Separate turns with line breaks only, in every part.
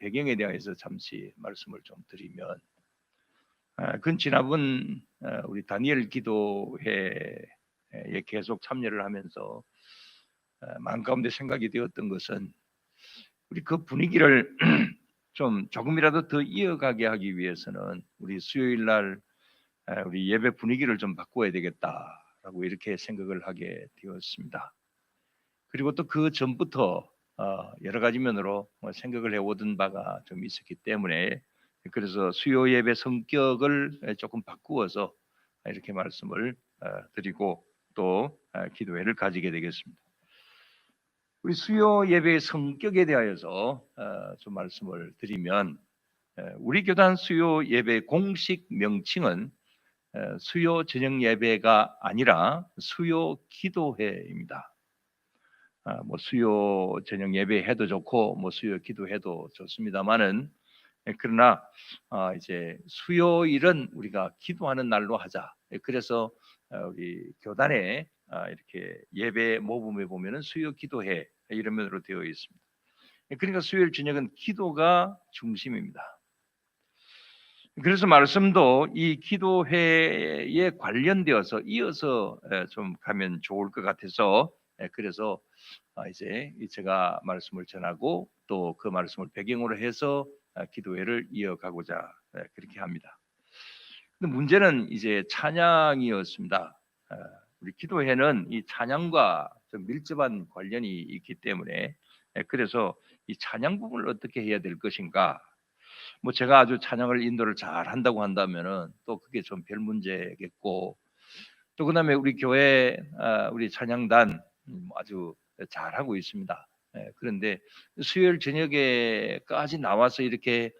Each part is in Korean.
배경에 대해서 잠시 말씀을 좀 드리면, 그건 지난번 우리 다니엘 기도회에 계속 참여를 하면서 마음 가운데 생각이 되었던 것은, 우리 그 분위기를 좀 조금이라도 더 이어가게 하기 위해서는 우리 수요일 날 우리 예배 분위기를 좀 바꿔야 되겠다라고 이렇게 생각을 하게 되었습니다. 그리고 또 그 전부터 여러 가지 면으로 생각을 해오던 바가 좀 있었기 때문에, 그래서 수요 예배 성격을 조금 바꾸어서 이렇게 말씀을 드리고 또 기도회를 가지게 되겠습니다. 우리 수요 예배의 성격에 대하여서 좀 말씀을 드리면, 우리 교단 수요 예배 공식 명칭은 수요 저녁 예배가 아니라 수요 기도회입니다. 뭐 수요 저녁 예배 해도 좋고 뭐 수요 기도해도 좋습니다만은, 그러나 이제 수요일은 우리가 기도하는 날로 하자. 그래서 우리 교단에 이렇게 예배 모범에 보면은 수요 기도회 이런 면으로 되어 있습니다. 그러니까 수요일 저녁은 기도가 중심입니다. 그래서 말씀도 이 기도회에 관련되어서 이어서 좀 가면 좋을 것 같아서, 그래서 이제 제가 말씀을 전하고 또 그 말씀을 배경으로 해서 기도회를 이어가고자 그렇게 합니다. 근데 문제는 이제 찬양이었습니다. 우리 기도회는 이 찬양과 좀 밀접한 관련이 있기 때문에, 그래서 이 찬양 부분을 어떻게 해야 될 것인가. 뭐 제가 아주 찬양을 인도를 잘 한다고 한다면은 또 그게 좀 별 문제겠고, 또 그다음에 우리 교회 우리 찬양단 아주 잘하고 있습니다. 그런데 수요일 저녁에까지 나와서 이렇게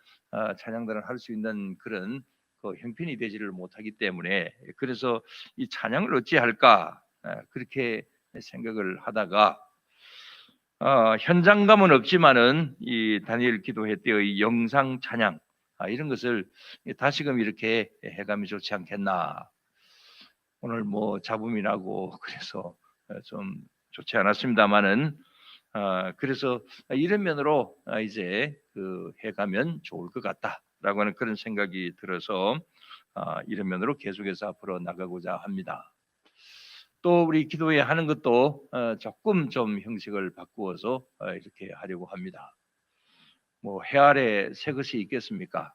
찬양단을 할 수 있는 그런 그 형편이 되지를 못하기 때문에, 그래서 이 찬양을 어찌할까 그렇게 생각을 하다가, 현장감은 없지만은 이 다니엘 기도회 때의 영상 찬양 이런 것을 다시금 이렇게 해가면 좋지 않겠나. 오늘 뭐 잡음이 나고 그래서 좀 좋지 않았습니다만은, 그래서 이런 면으로 이제 그 해가면 좋을 것 같다라고 하는 그런 생각이 들어서 이런 면으로 계속해서 앞으로 나가고자 합니다. 또 우리 기도회 하는 것도 조금 좀 형식을 바꾸어서 이렇게 하려고 합니다. 뭐 해 아래 새 것이 있겠습니까?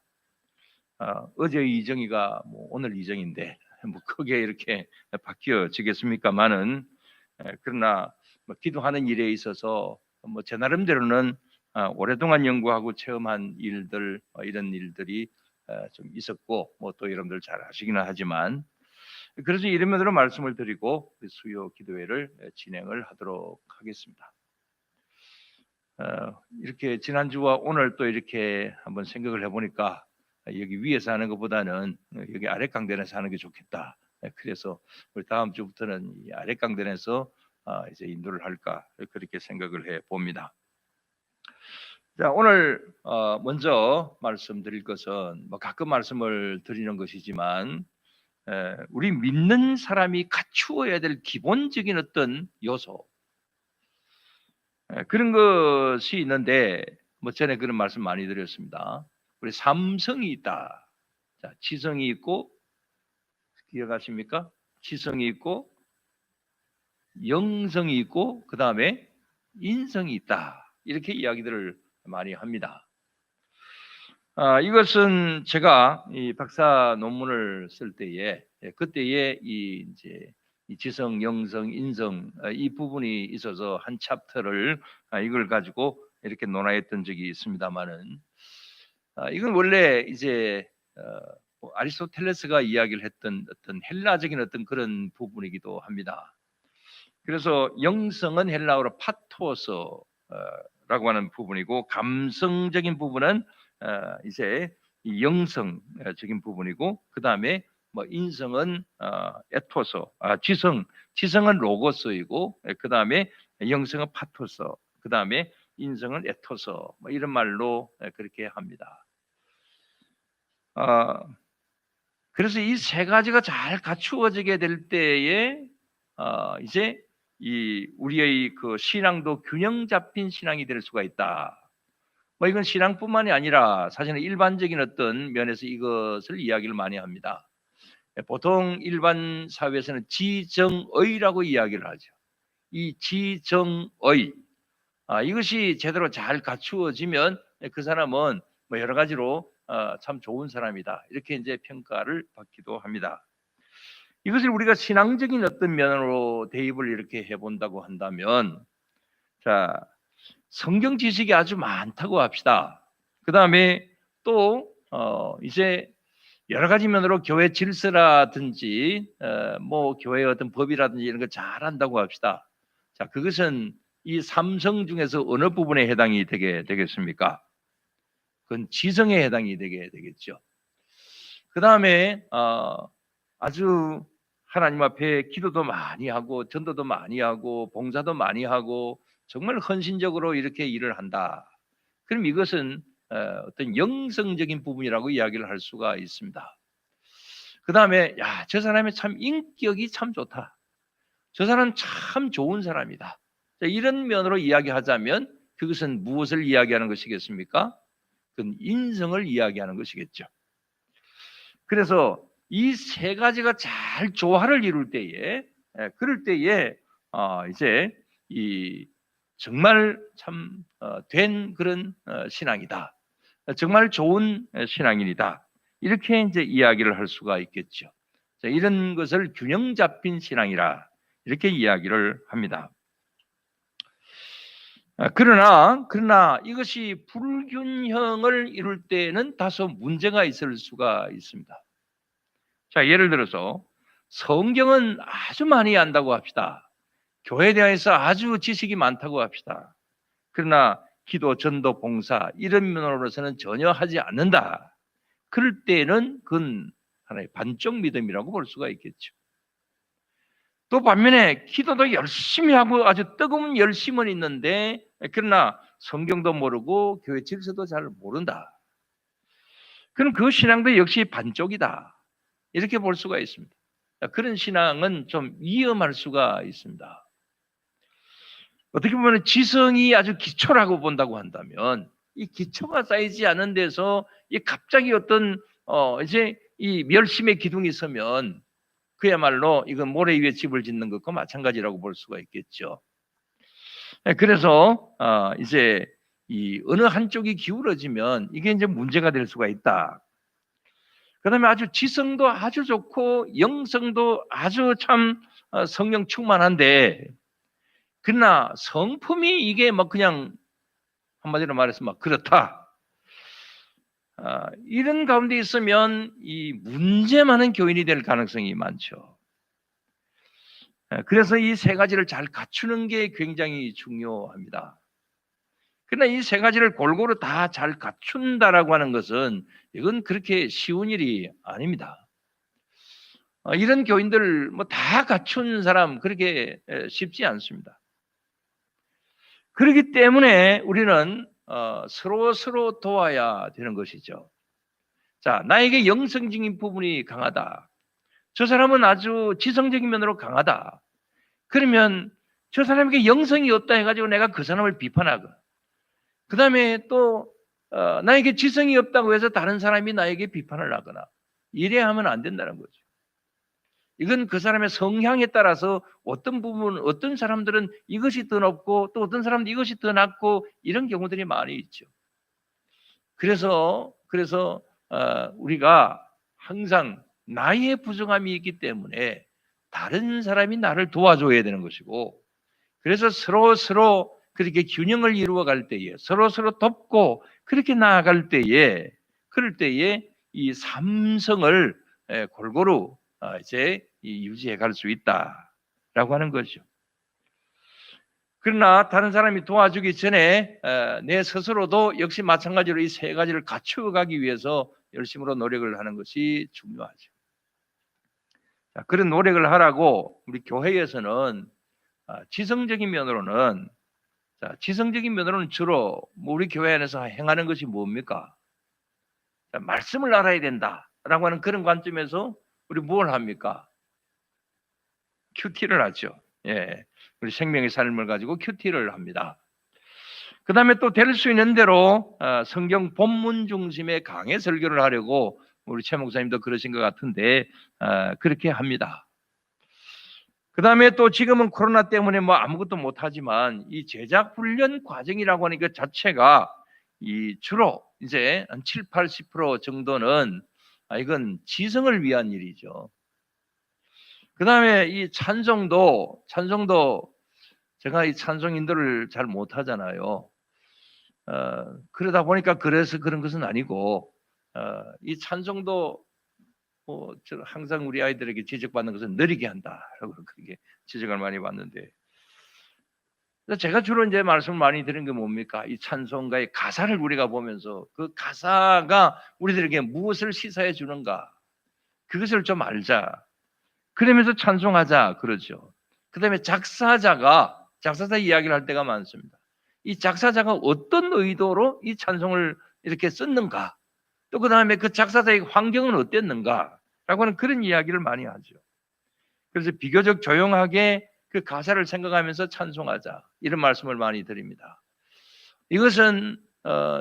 어제 이정이가 뭐 오늘 이정인데 뭐 크게 이렇게 바뀌어지겠습니까만은, 그러나 뭐 기도하는 일에 있어서 뭐 제 나름대로는 오랫동안 연구하고 체험한 일들 이런 일들이 좀 있었고, 뭐 또 여러분들 잘 아시기는 하지만, 그래서 이런 면으로 말씀을 드리고 수요 기도회를 진행을 하도록 하겠습니다. 이렇게 지난주와 오늘 또 이렇게 한번 생각을 해보니까, 여기 위에서 하는 것보다는 여기 아랫강단에서 하는 게 좋겠다. 그래서 우리 다음 주부터는 이 아랫강단에서 이제 인도를 할까 그렇게 생각을 해 봅니다. 자, 오늘 먼저 말씀드릴 것은 뭐 가끔 말씀을 드리는 것이지만, 우리 믿는 사람이 갖추어야 될 기본적인 어떤 요소, 그런 것이 있는데, 뭐 전에 그런 말씀 많이 드렸습니다. 우리 삼성이 있다. 자, 지성이 있고, 기억하십니까? 지성이 있고, 영성이 있고, 그 다음에 인성이 있다. 이렇게 이야기들을 많이 합니다. 이것은 제가 이 박사 논문을 쓸 때에, 그때에 이제 이 지성, 영성, 인성 이 부분이 있어서 한 챕터를 이걸 가지고 이렇게 논하였던 적이 있습니다만은, 이건 원래 이제 뭐 아리스토텔레스가 이야기를 했던 어떤 헬라적인 어떤 그런 부분이기도 합니다. 그래서 영성은 헬라어로 파토스라고 하는 부분이고, 감성적인 부분은 이제 이 영성적인 부분이고, 그 다음에 뭐 인성은 에토스, 지성은 로고스이고, 그 다음에 영성은 파토스, 그 다음에 인성은 에토스, 뭐 이런 말로 그렇게 합니다. 그래서 이 세 가지가 잘 갖추어지게 될 때에 이제 이 우리의 그 신앙도 균형 잡힌 신앙이 될 수가 있다. 뭐 이건 신앙뿐만이 아니라 사실은 일반적인 어떤 면에서 이것을 이야기를 많이 합니다. 보통 일반 사회에서는 지정의라고 이야기를 하죠. 이 지정의, 이것이 제대로 잘 갖추어지면 그 사람은 뭐 여러 가지로 참 좋은 사람이다, 이렇게 이제 평가를 받기도 합니다. 이것을 우리가 신앙적인 어떤 면으로 대입을 이렇게 해본다고 한다면, 자, 성경 지식이 아주 많다고 합시다. 그 다음에 또 이제 여러 가지 면으로 교회 질서라든지 뭐 교회의 어떤 법이라든지 이런 거 잘한다고 합시다. 자, 그것은 이 삼성 중에서 어느 부분에 해당이 되겠습니까? 그건 지성에 해당이 되겠죠. 그 다음에 아주 하나님 앞에 기도도 많이 하고 전도도 많이 하고 봉사도 많이 하고 정말 헌신적으로 이렇게 일을 한다. 그럼 이것은 어떤 영성적인 부분이라고 이야기를 할 수가 있습니다. 그 다음에 야, 저 사람의 참 인격이 참 좋다, 저 사람은 참 좋은 사람이다, 자, 이런 면으로 이야기하자면 그것은 무엇을 이야기하는 것이겠습니까? 그건 인성을 이야기하는 것이겠죠. 그래서 이 세 가지가 잘 조화를 이룰 때에, 그럴 때에 이제 이 정말 참 된 그런 신앙이다, 정말 좋은 신앙인이다, 이렇게 이제 이야기를 할 수가 있겠죠. 자, 이런 것을 균형 잡힌 신앙이라 이렇게 이야기를 합니다. 그러나 이것이 불균형을 이룰 때는 다소 문제가 있을 수가 있습니다. 자, 예를 들어서 성경은 아주 많이 안다고 합시다. 교회에 대해서 아주 지식이 많다고 합시다. 그러나 기도, 전도, 봉사 이런 면으로서는 전혀 하지 않는다. 그럴 때는 그건 하나의 반쪽 믿음이라고 볼 수가 있겠죠. 또 반면에 기도도 열심히 하고 아주 뜨거운 열심은 있는데 그러나 성경도 모르고 교회 질서도 잘 모른다. 그럼 그 신앙도 역시 반쪽이다, 이렇게 볼 수가 있습니다. 그런 신앙은 좀 위험할 수가 있습니다. 어떻게 보면 지성이 아주 기초라고 본다고 한다면 이 기초가 쌓이지 않은 데서 이 갑자기 어떤 이제 이 멸심의 기둥이 서면 그야말로 이건 모래 위에 집을 짓는 것과 마찬가지라고 볼 수가 있겠죠. 그래서 이제 이 어느 한쪽이 기울어지면 이게 이제 문제가 될 수가 있다. 그다음에 아주 지성도 아주 좋고 영성도 아주 참 성령 충만한데 그러나 성품이 이게 막 그냥 한마디로 말해서 막 그렇다. 이런 가운데 있으면 이 문제 많은 교인이 될 가능성이 많죠. 그래서 이 세 가지를 잘 갖추는 게 굉장히 중요합니다. 그러나 이 세 가지를 골고루 다 잘 갖춘다라고 하는 것은 이건 그렇게 쉬운 일이 아닙니다. 이런 교인들 뭐 다 갖춘 사람 그렇게 쉽지 않습니다. 그렇기 때문에 우리는 서로 도와야 되는 것이죠. 자, 나에게 영성적인 부분이 강하다, 저 사람은 아주 지성적인 면으로 강하다, 그러면 저 사람에게 영성이 없다 해가지고 내가 그 사람을 비판하고 그 다음에 또 나에게 지성이 없다고 해서 다른 사람이 나에게 비판을 하거나 이래야 하면 안 된다는 거죠. 이건 그 사람의 성향에 따라서 어떤 부분, 어떤 사람들은 이것이 더 높고 또 어떤 사람은 이것이 더 낮고 이런 경우들이 많이 있죠. 그래서 우리가 항상 나의 부정함이 있기 때문에 다른 사람이 나를 도와줘야 되는 것이고, 그래서 서로 그렇게 균형을 이루어 갈 때에 서로 돕고 그렇게 나아갈 때에 그럴 때에 이 삼성을 골고루 이제 유지해 갈 수 있다라고 하는 거죠. 그러나 다른 사람이 도와주기 전에 내 스스로도 역시 마찬가지로 이 세 가지를 갖추어가기 위해서 열심으로 노력을 하는 것이 중요하죠. 자, 그런 노력을 하라고 우리 교회에서는 지성적인 면으로는 주로 우리 교회 안에서 행하는 것이 뭡니까? 자, 말씀을 알아야 된다라고 하는 그런 관점에서 우리 뭘 합니까? 큐티를 하죠. 예, 우리 생명의 삶을 가지고 큐티를 합니다. 그다음에 또 될 수 있는 대로 성경 본문 중심의 강해 설교를 하려고 우리 최 목사님도 그러신 것 같은데 그렇게 합니다. 그다음에 또 지금은 코로나 때문에 뭐 아무것도 못하지만 이 제작 훈련 과정이라고 하는 것 자체가 이 주로 이제 한 7, 80% 정도는 이건 지성을 위한 일이죠. 그다음에 이 찬송도 제가 이 찬송 인도를 잘 못하잖아요. 그러다 보니까 그래서 그런 것은 아니고 이 찬송도 저 항상 우리 아이들에게 지적받는 것은 느리게 한다라고 그렇게 지적을 많이 받는데 제가 주로 이제 말씀을 많이 드린 게 뭡니까? 이 찬송가의 가사를 우리가 보면서 그 가사가 우리들에게 무엇을 시사해 주는가 그것을 좀 알자. 그러면서 찬송하자 그러죠. 그다음에 작사자 이야기를 할 때가 많습니다. 이 작사자가 어떤 의도로 이 찬송을 이렇게 썼는가, 또 그다음에 그 작사자의 환경은 어땠는가라고 하는 그런 이야기를 많이 하죠. 그래서 비교적 조용하게 그 가사를 생각하면서 찬송하자 이런 말씀을 많이 드립니다. 이것은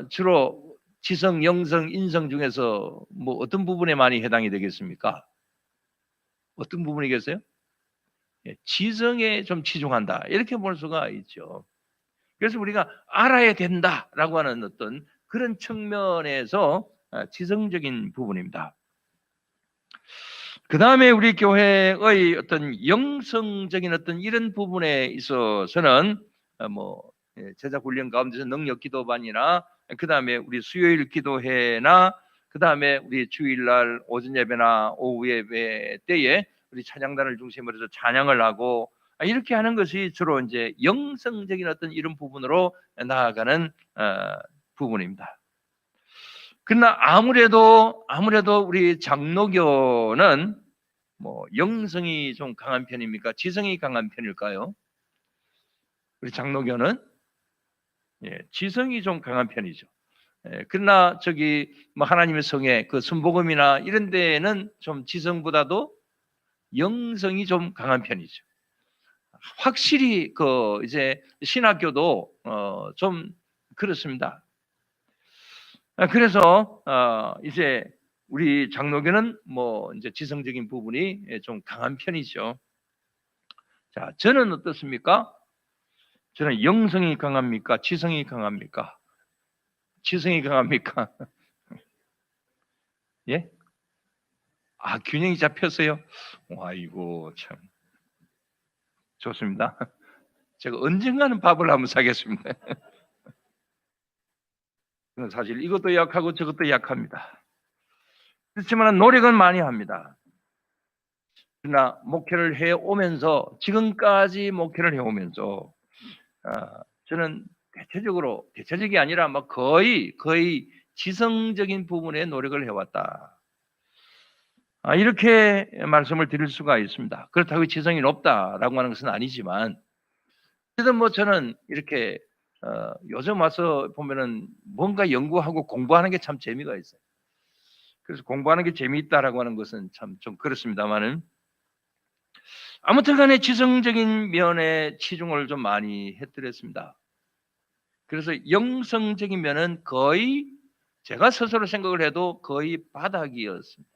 주로 지성, 영성, 인성 중에서 뭐 어떤 부분에 많이 해당이 되겠습니까? 어떤 부분이겠어요? 지성에 좀 치중한다 이렇게 볼 수가 있죠. 그래서 우리가 알아야 된다라고 하는 어떤 그런 측면에서 지성적인 부분입니다. 그 다음에 우리 교회의 어떤 영성적인 어떤 이런 부분에 있어서는 제작 훈련 가운데서 능력 기도반이나 그 다음에 우리 수요일 기도회나 그 다음에 우리 주일날 오전 예배나 오후 예배 때에 우리 찬양단을 중심으로 해서 찬양을 하고 이렇게 하는 것이 주로 이제 영성적인 어떤 이런 부분으로 나아가는 부분입니다. 그러나 아무래도 우리 장로교는 영성이 좀 강한 편입니까? 지성이 강한 편일까요? 우리 장로교는 지성이 좀 강한 편이죠. 그러나 하나님의 성에 그 순복음이나 이런 데는 좀 지성보다도 영성이 좀 강한 편이죠. 확실히 이제 신학교도 좀 그렇습니다. 그래서 이제 우리 장로교는 이제 지성적인 부분이 좀 강한 편이죠. 자, 저는 어떻습니까? 저는 영성이 강합니까? 지성이 강합니까? 지성이 강합니까? 예? 균형이 잡혔어요? 아이고 참 좋습니다. 제가 언젠가는 밥을 한번 사겠습니다. 사실 이것도 약하고 저것도 약합니다. 그렇지만 노력은 많이 합니다. 그러나 목회를 해오면서 지금까지 목회를 해오면서 저는 대체적이 아니라 거의 지성적인 부분에 노력을 해왔다. 이렇게 말씀을 드릴 수가 있습니다. 그렇다고 지성이 높다라고 하는 것은 아니지만 그래도 저는 이렇게 요즘 와서 보면은 뭔가 연구하고 공부하는 게 참 재미가 있어요. 그래서 공부하는 게 재미있다라고 하는 것은 참 좀 그렇습니다만은 아무튼 간에 지성적인 면에 치중을 좀 많이 해드렸습니다. 그래서 영성적인 면은 거의 제가 스스로 생각을 해도 거의 바닥이었습니다.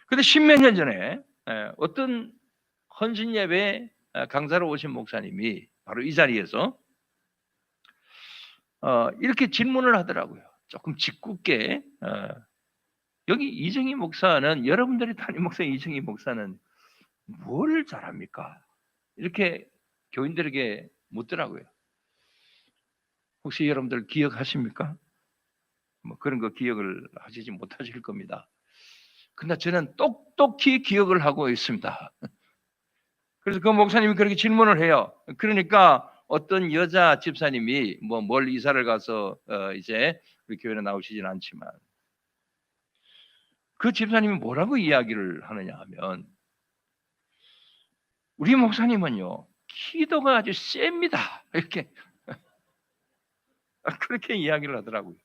근데 십몇 년 전에 어떤 헌신 예배 강사로 오신 목사님이 바로 이 자리에서 이렇게 질문을 하더라고요. 조금 짓궂게 여기 이정희 목사는 여러분들이 담임 목사 이정희 목사는 뭘 잘합니까? 이렇게 교인들에게 묻더라고요. 혹시 여러분들 기억하십니까? 그런 거 기억을 하시지 못하실 겁니다. 근데 저는 똑똑히 기억을 하고 있습니다. 그래서 그 목사님이 그렇게 질문을 해요. 그러니까 어떤 여자 집사님이 뭘 이사를 가서 이제 우리 교회에 나오시진 않지만 그 집사님이 뭐라고 이야기를 하느냐 하면 우리 목사님은요 기도가 아주 셉니다. 이렇게 그렇게 이야기를 하더라고요.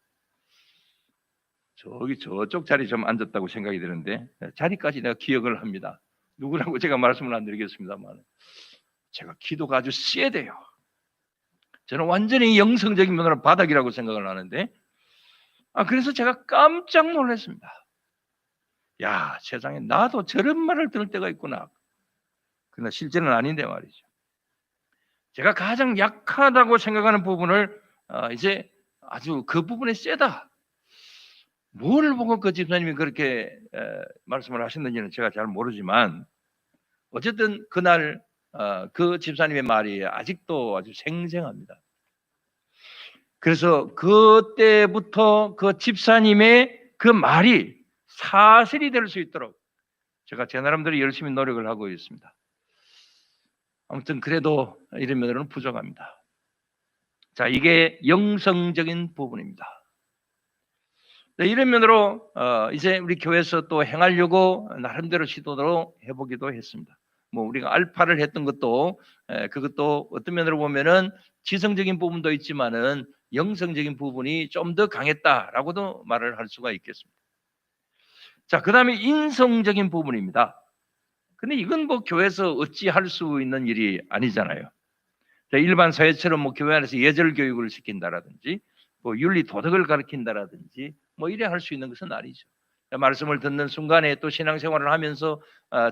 저쪽 자리 좀 앉았다고 생각이 드는데 자리까지 내가 기억을 합니다. 누구라고 제가 말씀을 안 드리겠습니다만 제가 기도가 아주 세대요. 저는 완전히 영성적인 면으로 바닥이라고 생각을 하는데, 그래서 제가 깜짝 놀랐습니다. 야, 세상에 나도 저런 말을 들을 때가 있구나. 그러나 실제는 아닌데 말이죠. 제가 가장 약하다고 생각하는 부분을 이제 아주 그 부분에 세다. 뭘 보고 그 집사님이 그렇게 말씀을 하셨는지는 제가 잘 모르지만, 어쨌든 그날 그 집사님의 말이 아직도 아주 생생합니다. 그래서 그때부터 그 집사님의 그 말이 사실이 될 수 있도록 제가 제 나름대로 열심히 노력을 하고 있습니다. 아무튼 그래도 이런 면으로는 부족합니다. 자, 이게 영성적인 부분입니다. 이런 면으로 이제 우리 교회에서 또 행하려고 나름대로 시도도 해보기도 했습니다. 뭐 우리가 알파를 했던 것도 그것도 어떤 면으로 보면은 지성적인 부분도 있지만은 영성적인 부분이 좀 더 강했다라고도 말을 할 수가 있겠습니다. 자, 그다음에 인성적인 부분입니다. 근데 이건 뭐 교회에서 어찌 할 수 있는 일이 아니잖아요. 일반 사회처럼 뭐 교회 안에서 예절 교육을 시킨다라든지 뭐 윤리 도덕을 가르친다라든지 뭐 이래 할 수 있는 것은 아니죠. 말씀을 듣는 순간에 또 신앙생활을 하면서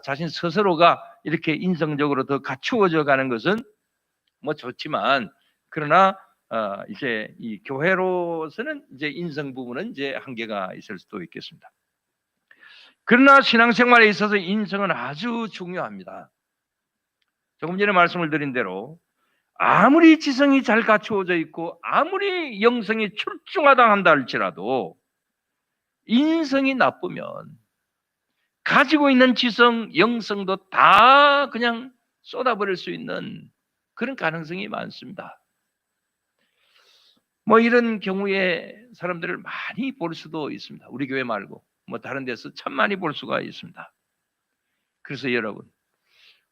자신 스스로가 이렇게 인성적으로 더 갖추어져 가는 것은 뭐 좋지만, 그러나 이제 이 교회로서는 이제 인성 부분은 이제 한계가 있을 수도 있겠습니다. 그러나 신앙생활에 있어서 인성은 아주 중요합니다. 조금 전에 말씀을 드린 대로 아무리 지성이 잘 갖추어져 있고 아무리 영성이 출중하다 한다 할지라도 인성이 나쁘면 가지고 있는 지성, 영성도 다 그냥 쏟아버릴 수 있는 그런 가능성이 많습니다. 뭐 이런 경우에 사람들을 많이 볼 수도 있습니다. 우리 교회 말고 뭐 다른 데서 참 많이 볼 수가 있습니다. 그래서 여러분,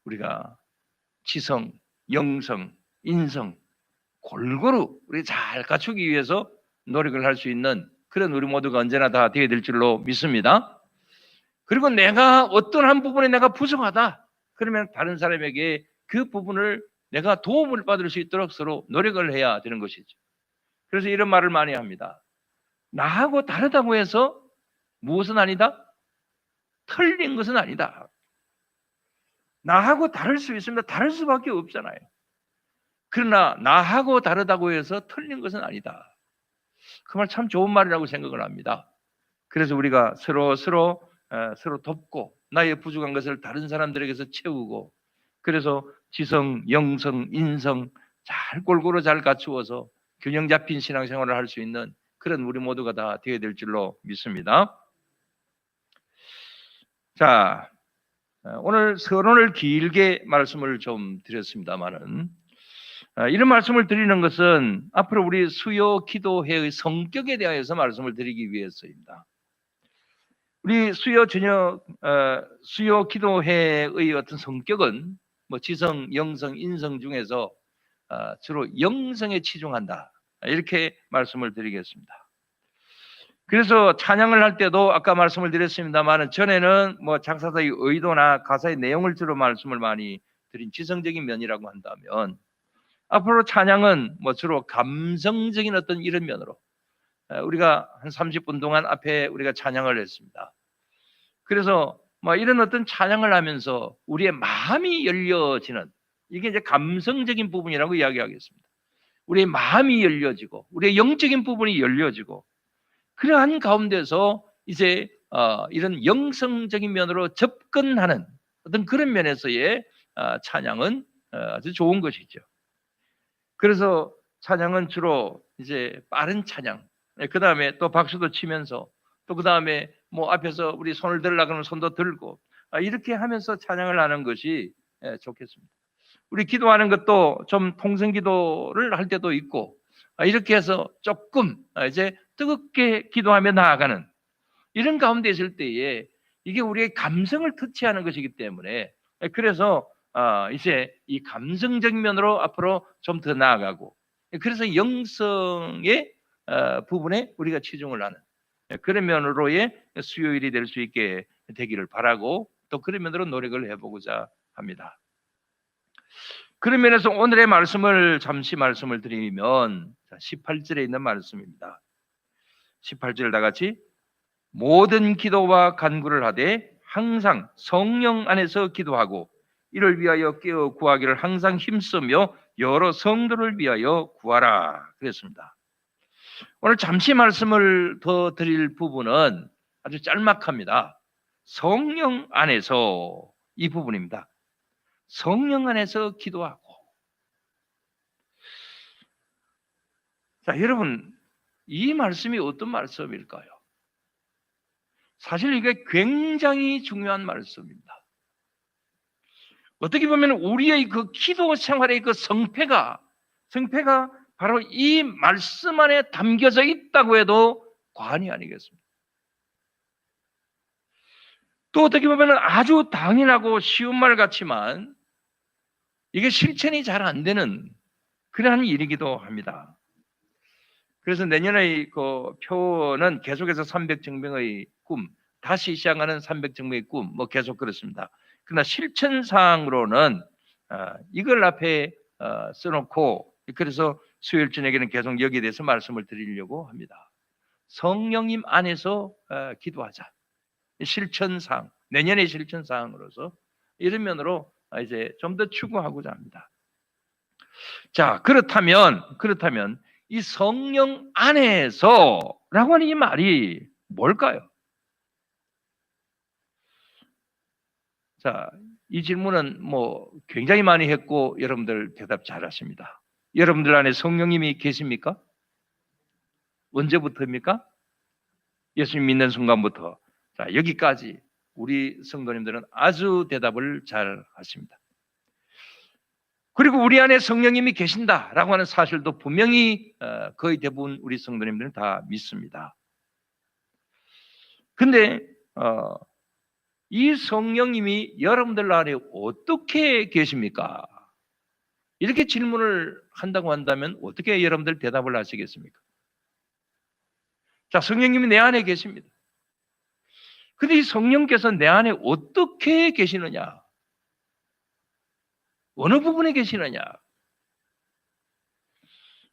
우리가 지성, 영성, 인성 골고루 우리 잘 갖추기 위해서 노력을 할 수 있는 그런 우리 모두가 언제나 다 되어야 될 줄로 믿습니다. 그리고 내가 어떤 한 부분에 내가 부족하다 그러면 다른 사람에게 그 부분을 내가 도움을 받을 수 있도록 서로 노력을 해야 되는 것이죠. 그래서 이런 말을 많이 합니다. 나하고 다르다고 해서 무엇은 아니다? 틀린 것은 아니다. 나하고 다를 수 있습니다. 다를 수밖에 없잖아요. 그러나 나하고 다르다고 해서 틀린 것은 아니다. 그 말 참 좋은 말이라고 생각을 합니다. 그래서 우리가 서로 돕고 나의 부족한 것을 다른 사람들에게서 채우고, 그래서 지성, 영성, 인성 잘 골고루 잘 갖추어서 균형 잡힌 신앙생활을 할 수 있는 그런 우리 모두가 다 되어야 될 줄로 믿습니다. 자, 오늘 서론을 길게 말씀을 좀 드렸습니다만은 이런 말씀을 드리는 것은 앞으로 우리 수요 기도회의 성격에 대하여서 말씀을 드리기 위해서입니다. 우리 수요 기도회의 어떤 성격은 뭐 지성, 영성, 인성 중에서 주로 영성에 치중한다. 이렇게 말씀을 드리겠습니다. 그래서 찬양을 할 때도 아까 말씀을 드렸습니다만 전에는 뭐 작사자의 의도나 가사의 내용을 주로 말씀을 많이 드린 지성적인 면이라고 한다면, 앞으로 찬양은 뭐 주로 감성적인 어떤 이런 면으로 우리가 한 30분 동안 앞에 우리가 찬양을 했습니다. 그래서 뭐 이런 어떤 찬양을 하면서 우리의 마음이 열려지는, 이게 이제 감성적인 부분이라고 이야기하겠습니다. 우리의 마음이 열려지고 우리의 영적인 부분이 열려지고, 그러한 가운데서 이제 이런 영성적인 면으로 접근하는 어떤 그런 면에서의 찬양은 아주 좋은 것이죠. 그래서 찬양은 주로 이제 빠른 찬양, 그 다음에 또 박수도 치면서, 또 그 다음에 뭐 앞에서 우리 손을 들으려고 하면 손도 들고 이렇게 하면서 찬양을 하는 것이 좋겠습니다. 우리 기도하는 것도 좀 통성 기도를 할 때도 있고 이렇게 해서 조금 이제 뜨겁게 기도하며 나아가는 이런 가운데 있을 때에 이게 우리의 감성을 터치하는 것이기 때문에, 그래서 이제 이 감성적인 면으로 앞으로 좀 더 나아가고, 그래서 영성의 부분에 우리가 치중을 하는 그런 면으로의 수요일이 될 수 있게 되기를 바라고, 또 그런 면으로 노력을 해보고자 합니다. 그런 면에서 오늘의 말씀을 잠시 말씀을 드리면 18절에 있는 말씀입니다. 18절 다 같이 모든 기도와 간구를 하되 항상 성령 안에서 기도하고 이를 위하여 깨어 구하기를 항상 힘쓰며 여러 성도를 위하여 구하라 그랬습니다. 오늘 잠시 말씀을 더 드릴 부분은 아주 짤막합니다. 성령 안에서 이 부분입니다. 성령 안에서 기도하고. 자, 여러분, 이 말씀이 어떤 말씀일까요? 사실 이게 굉장히 중요한 말씀입니다. 어떻게 보면 우리의 그 기도 생활의 그 성패가 바로 이 말씀 안에 담겨져 있다고 해도 과언이 아니겠습니다. 또 어떻게 보면 아주 당연하고 쉬운 말 같지만 이게 실천이 잘 안 되는 그러한 일이기도 합니다. 그래서 내년의 그 표는 계속해서 300증명의 꿈, 다시 시작하는 300증명의 꿈, 뭐 계속 그렇습니다. 그러나 실천사항으로는 이걸 앞에 써놓고 그래서 수요일 저녁에는 계속 여기에 대해서 말씀을 드리려고 합니다. 성령님 안에서 기도하자. 실천사항, 내년의 실천사항으로서 이런 면으로 이제 좀 더 추구하고자 합니다. 자, 그렇다면 이 성령 안에서라고 하는 이 말이 뭘까요? 자, 이 질문은 뭐 굉장히 많이 했고 여러분들 대답 잘하십니다. 여러분들 안에 성령님이 계십니까? 언제부터입니까? 예수님 믿는 순간부터. 자, 여기까지 우리 성도님들은 아주 대답을 잘 하십니다. 그리고 우리 안에 성령님이 계신다라고 하는 사실도 분명히 거의 대부분 우리 성도님들은 다 믿습니다. 근데 이 성령님이 여러분들 안에 어떻게 계십니까? 이렇게 질문을 한다고 한다면 어떻게 여러분들 대답을 하시겠습니까? 자, 성령님이 내 안에 계십니다. 근데 이 성령께서 내 안에 어떻게 계시느냐? 어느 부분에 계시느냐?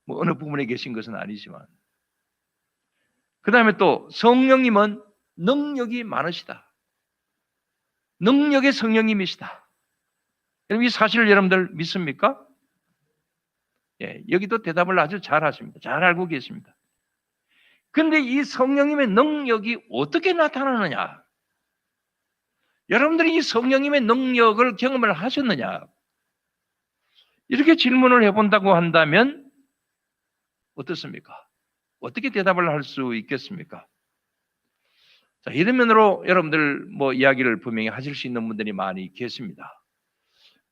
뭐 어느 부분에 계신 것은 아니지만 그 다음에 또 성령님은 능력이 많으시다. 능력의 성령님이시다. 여러분 이 사실을 여러분들 믿습니까? 예, 여기도 대답을 아주 잘 하십니다. 잘 알고 계십니다. 근데 이 성령님의 능력이 어떻게 나타나느냐? 여러분들이 이 성령님의 능력을 경험을 하셨느냐? 이렇게 질문을 해본다고 한다면 어떻습니까? 어떻게 대답을 할 수 있겠습니까? 자, 이런 면으로 여러분들 뭐 이야기를 분명히 하실 수 있는 분들이 많이 계십니다.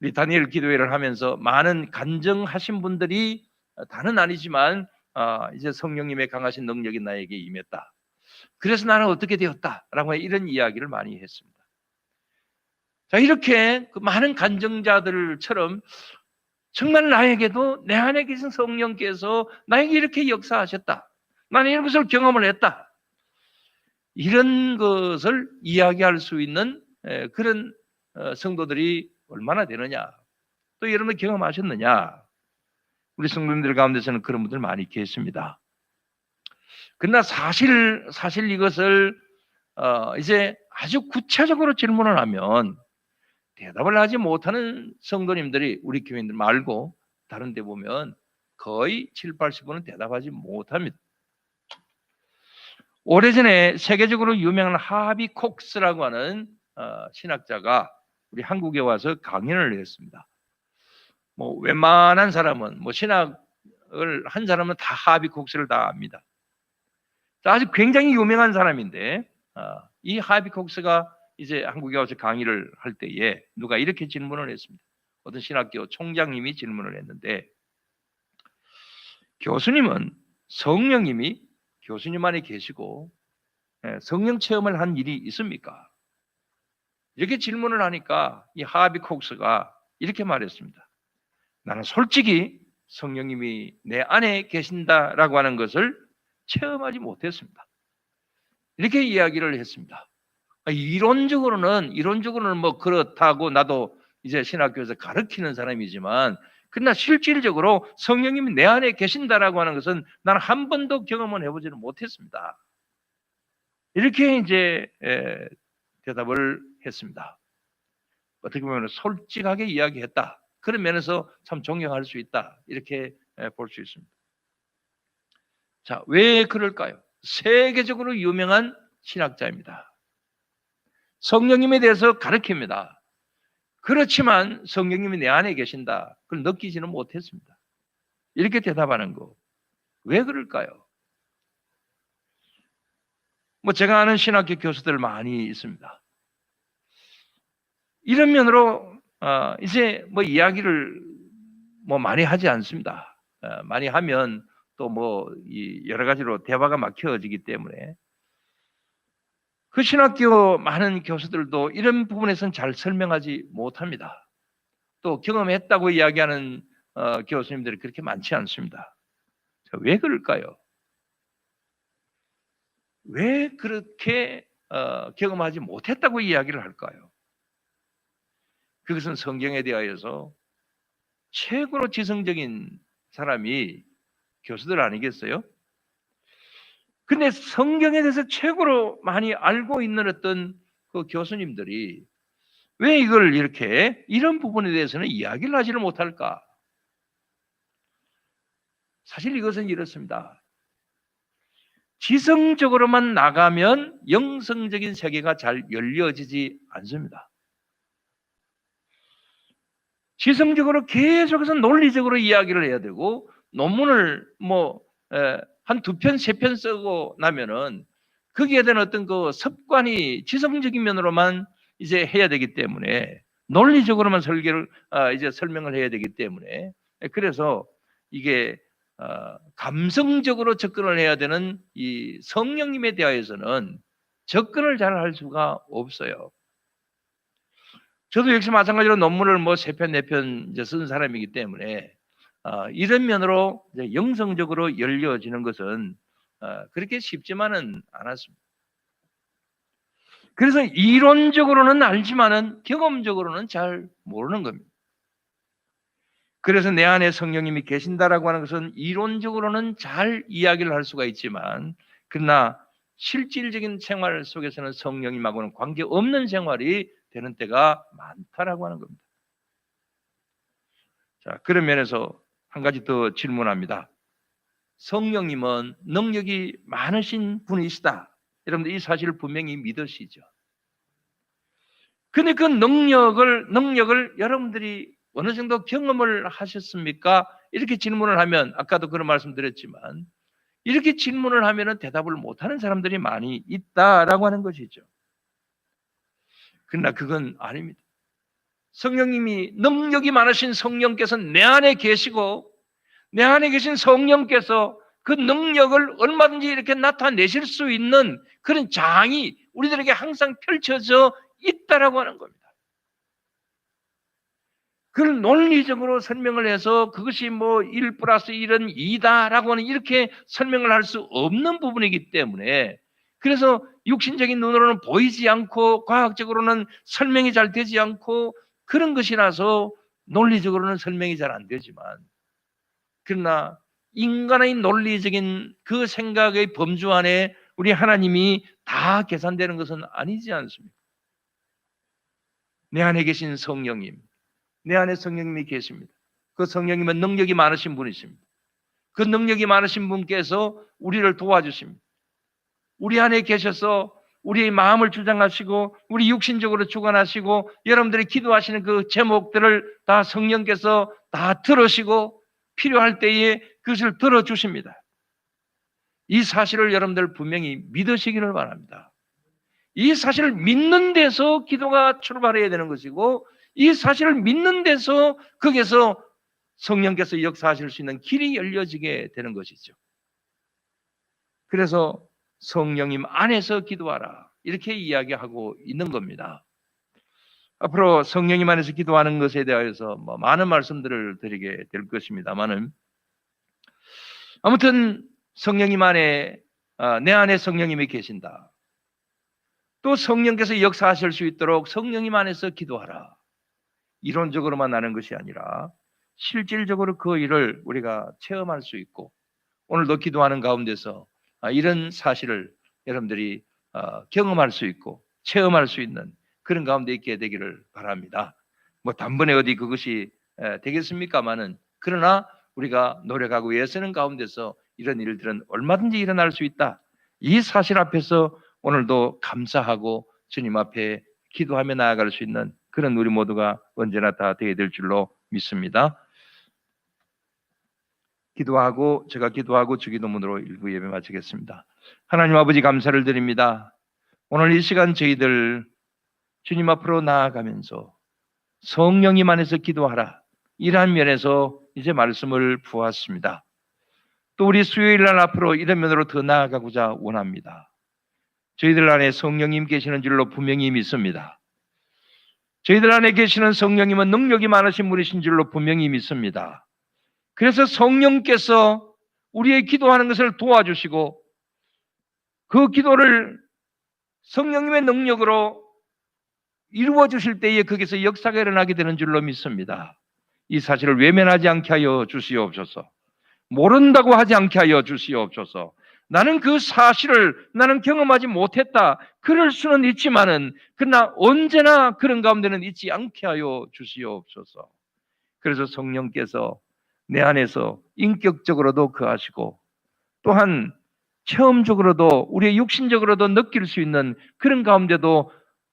우리 다니엘 기도회를 하면서 많은 간증하신 분들이 다는 아니지만 이제 성령님의 강하신 능력이 나에게 임했다. 그래서 나는 어떻게 되었다라고 이런 이야기를 많이 했습니다. 자, 이렇게 그 많은 간증자들처럼 정말 나에게도 내 안에 계신 성령께서 나에게 이렇게 역사하셨다. 나는 이런 것을 경험을 했다. 이런 것을 이야기할 수 있는 그런 성도들이 얼마나 되느냐. 또 여러분 경험하셨느냐. 우리 성도님들 가운데서는 그런 분들 많이 계십니다. 그러나 사실 이것을 이제 아주 구체적으로 질문을 하면 대답을 하지 못하는 성도님들이 우리 교인들 말고 다른 데 보면 거의 7, 80%는 대답하지 못합니다. 오래전에 세계적으로 유명한 하비 콕스라고 하는 신학자가 우리 한국에 와서 강연을 했습니다. 뭐 웬만한 사람은 뭐 신학을 한 사람은 다 하비 콕스를 다 압니다. 아주 굉장히 유명한 사람인데 이 하비 콕스가 이제 한국에 와서 강의를 할 때에 누가 이렇게 질문을 했습니다. 어떤 신학교 총장님이 질문을 했는데 교수님은 성령님이 교수님 안에 계시고 성령 체험을 한 일이 있습니까? 이렇게 질문을 하니까 이 하비 콕스가 이렇게 말했습니다. 나는 솔직히 성령님이 내 안에 계신다라고 하는 것을 체험하지 못했습니다. 이렇게 이야기를 했습니다. 이론적으로는 뭐 그렇다고 나도 이제 신학교에서 가르치는 사람이지만 그러나 실질적으로 성령님이 내 안에 계신다라고 하는 것은 나는 한 번도 경험을 해보지는 못했습니다. 이렇게 이제 대답을 했습니다. 어떻게 보면 솔직하게 이야기했다. 그런 면에서 참 존경할 수 있다. 이렇게 볼 수 있습니다. 자, 왜 그럴까요? 세계적으로 유명한 신학자입니다. 성령님에 대해서 가르칩니다. 그렇지만 성령님이 내 안에 계신다. 그걸 느끼지는 못했습니다. 이렇게 대답하는 거. 왜 그럴까요? 뭐 제가 아는 신학교 교수들 많이 있습니다. 이런 면으로 이제 뭐 이야기를 뭐 많이 하지 않습니다. 많이 하면 또 뭐 여러 가지로 대화가 막혀지기 때문에 그 신학교 많은 교수들도 이런 부분에서는 잘 설명하지 못합니다. 또 경험했다고 이야기하는 교수님들이 그렇게 많지 않습니다. 자, 왜 그럴까요? 왜 그렇게 경험하지 못했다고 이야기를 할까요? 그것은 성경에 대하여서 최고로 지성적인 사람이 교수들 아니겠어요? 근데 성경에 대해서 최고로 많이 알고 있는 어떤 그 교수님들이 왜 이걸 이렇게 이런 부분에 대해서는 이야기를 하지를 못할까? 사실 이것은 이렇습니다. 지성적으로만 나가면 영성적인 세계가 잘 열려지지 않습니다. 지성적으로 계속해서 논리적으로 이야기를 해야 되고 논문을 뭐 한 2편, 3편 쓰고 나면은 거기에 대한 어떤 그 습관이 지성적인 면으로만 이제 해야 되기 때문에 논리적으로만 설계를 이제 설명을 해야 되기 때문에 그래서 이게 감성적으로 접근을 해야 되는 이 성령님에 대하여서는 접근을 잘 할 수가 없어요. 저도 역시 마찬가지로 논문을 뭐 3편, 4편 이제 쓴 사람이기 때문에 이런 면으로 이제 영성적으로 열려지는 것은 그렇게 쉽지만은 않았습니다. 그래서 이론적으로는 알지만은 경험적으로는 잘 모르는 겁니다. 그래서 내 안에 성령님이 계신다라고 하는 것은 이론적으로는 잘 이야기를 할 수가 있지만 그러나 실질적인 생활 속에서는 성령님하고는 관계없는 생활이 되는 때가 많다라고 하는 겁니다. 자, 그런 면에서 한 가지 더 질문합니다. 성령님은 능력이 많으신 분이시다. 여러분들 이 사실을 분명히 믿으시죠. 근데 그 능력을 여러분들이 어느 정도 경험을 하셨습니까? 이렇게 질문을 하면 아까도 그런 말씀드렸지만 이렇게 질문을 하면은 대답을 못하는 사람들이 많이 있다라고 하는 것이죠. 그러나 그건 아닙니다. 성령님이 능력이 많으신 성령께서 내 안에 계시고 내 안에 계신 성령께서 그 능력을 얼마든지 이렇게 나타내실 수 있는 그런 장이 우리들에게 항상 펼쳐져 있다라고 하는 겁니다. 그걸 논리적으로 설명을 해서 그것이 뭐 1 플러스 1은 2다라고 하는 이렇게 설명을 할 수 없는 부분이기 때문에 그래서 육신적인 눈으로는 보이지 않고 과학적으로는 설명이 잘 되지 않고 그런 것이라서 논리적으로는 설명이 잘 안 되지만 그러나 인간의 논리적인 그 생각의 범주 안에 우리 하나님이 다 계산되는 것은 아니지 않습니까? 내 안에 계신 성령님, 내 안에 성령님이 계십니다. 그 성령님은 능력이 많으신 분이십니다. 그 능력이 많으신 분께서 우리를 도와주십니다. 우리 안에 계셔서 우리의 마음을 주장하시고 우리 육신적으로 주관하시고 여러분들이 기도하시는 그 제목들을 다 성령께서 다 들으시고 필요할 때에 그것을 들어주십니다. 이 사실을 여러분들 분명히 믿으시기를 바랍니다. 이 사실을 믿는 데서 기도가 출발해야 되는 것이고 이 사실을 믿는 데서 거기에서 성령께서 역사하실 수 있는 길이 열려지게 되는 것이죠. 그래서 성령님 안에서 기도하라 이렇게 이야기하고 있는 겁니다. 앞으로 성령님 안에서 기도하는 것에 대해서 뭐 많은 말씀들을 드리게 될 것입니다만은 아무튼 성령님 안에 내 안에 성령님이 계신다. 또 성령께서 역사하실 수 있도록 성령님 안에서 기도하라. 이론적으로만 아는 것이 아니라 실질적으로 그 일을 우리가 체험할 수 있고 오늘도 기도하는 가운데서 이런 사실을 여러분들이 경험할 수 있고 체험할 수 있는 그런 가운데 있게 되기를 바랍니다. 뭐 단번에 어디 그것이 되겠습니까마는 그러나 우리가 노력하고 애쓰는 가운데서 이런 일들은 얼마든지 일어날 수 있다. 이 사실 앞에서 오늘도 감사하고 주님 앞에 기도하며 나아갈 수 있는 그런 우리 모두가 언제나 다 되어야 될 줄로 믿습니다. 제가 기도하고 주기도문으로 일부 예배 마치겠습니다. 하나님 아버지 감사를 드립니다. 오늘 이 시간 저희들 주님 앞으로 나아가면서 성령님 안에서 기도하라 이러한 면에서 이제 말씀을 보았습니다. 또 우리 수요일 날 앞으로 이런 면으로 더 나아가고자 원합니다. 저희들 안에 성령님 계시는 줄로 분명히 믿습니다. 저희들 안에 계시는 성령님은 능력이 많으신 분이신 줄로 분명히 믿습니다. 그래서 성령께서 우리의 기도하는 것을 도와주시고 그 기도를 성령님의 능력으로 이루어 주실 때에 거기서 역사가 일어나게 되는 줄로 믿습니다. 이 사실을 외면하지 않게 하여 주시옵소서. 모른다고 하지 않게 하여 주시옵소서. 나는 그 사실을 나는 경험하지 못했다. 그럴 수는 있지만은 그러나 언제나 그런 가운데는 있지 않게 하여 주시옵소서. 그래서 성령께서 내 안에서 인격적으로도 거하시고 또한 체험적으로도 우리의 육신적으로도 느낄 수 있는 그런 가운데도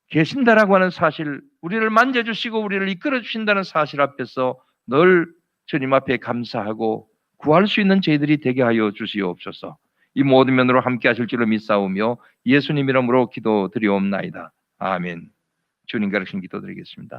계신다라고 하는 사실, 우리를 만져주시고 우리를 이끌어 주신다는 사실 앞에서 늘 주님 앞에 감사하고 구할 수 있는 저희들이 되게 하여 주시옵소서. 이 모든 면으로 함께 하실 줄로 믿사오며 예수님 이름으로 기도드리옵나이다. 아멘. 주님 가르친 기도드리겠습니다.